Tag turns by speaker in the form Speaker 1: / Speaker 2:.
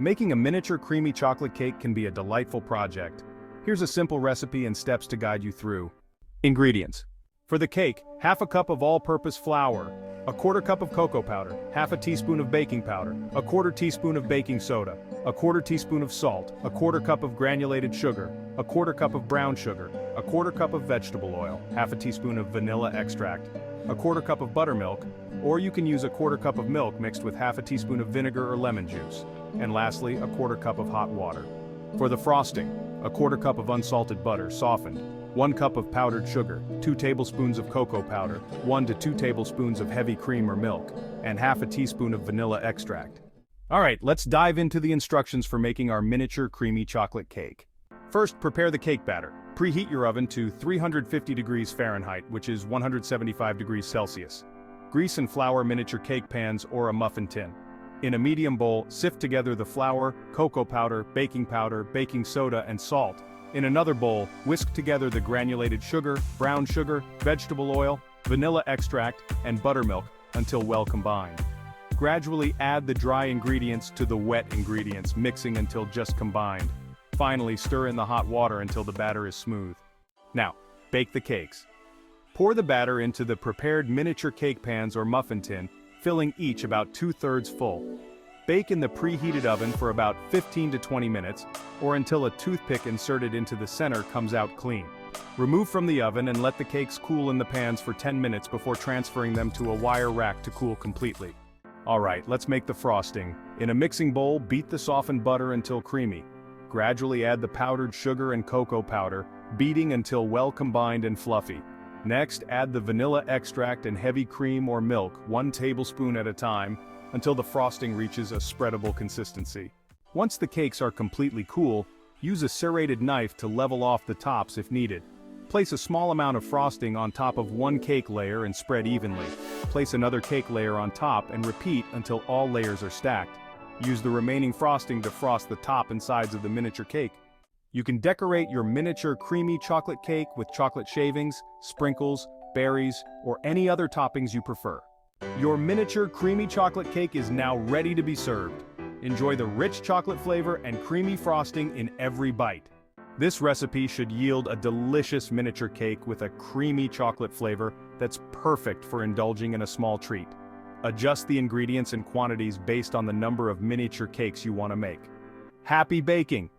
Speaker 1: Making a miniature creamy chocolate cake can be a delightful project. Here's a simple recipe and steps to guide you through. Ingredients. For the cake, half a cup of all-purpose flour, a quarter cup of cocoa powder, half a teaspoon of baking powder, a quarter teaspoon of baking soda, a quarter teaspoon of salt, a quarter cup of granulated sugar, a quarter cup of brown sugar, a quarter cup of vegetable oil, half a teaspoon of vanilla extract, a quarter cup of buttermilk, or you can use a quarter cup of milk mixed with half a teaspoon of vinegar or lemon juice, and lastly, a quarter cup of hot water. For the frosting, a quarter cup of unsalted butter softened, 1 cup of powdered sugar, 2 tablespoons of cocoa powder, 1 to 2 tablespoons of heavy cream or milk, and half a teaspoon of vanilla extract. Alright, let's dive into the instructions for making our miniature creamy chocolate cake. First, prepare the cake batter. Preheat your oven to 350 degrees Fahrenheit, which is 175 degrees Celsius. Grease and flour miniature cake pans or a muffin tin. In a medium bowl, sift together the flour, cocoa powder, baking soda, and salt. In another bowl, whisk together the granulated sugar, brown sugar, vegetable oil, vanilla extract, and buttermilk until well combined. Gradually add the dry ingredients to the wet ingredients, mixing until just combined. Finally, stir in the hot water until the batter is smooth. Now, bake the cakes. Pour the batter into the prepared miniature cake pans or muffin tin, filling each about 2/3 full. Bake in the preheated oven for about 15 to 20 minutes, or until a toothpick inserted into the center comes out clean. Remove from the oven and let the cakes cool in the pans for 10 minutes before transferring them to a wire rack to cool completely. Alright, let's make the frosting. In a mixing bowl, beat the softened butter until creamy. Gradually add the powdered sugar and cocoa powder, beating until well combined and fluffy. Next, add the vanilla extract and heavy cream or milk, 1 tablespoon at a time, until the frosting reaches a spreadable consistency. Once the cakes are completely cool, use a serrated knife to level off the tops if needed. Place a small amount of frosting on top of one cake layer and spread evenly. Place another cake layer on top and repeat until all layers are stacked. Use the remaining frosting to frost the top and sides of the miniature cake. You can decorate your miniature creamy chocolate cake with chocolate shavings, sprinkles, berries, or any other toppings you prefer. Your miniature creamy chocolate cake is now ready to be served. Enjoy the rich chocolate flavor and creamy frosting in every bite. This recipe should yield a delicious miniature cake with a creamy chocolate flavor that's perfect for indulging in a small treat. Adjust the ingredients and quantities based on the number of miniature cakes you want to make. Happy baking!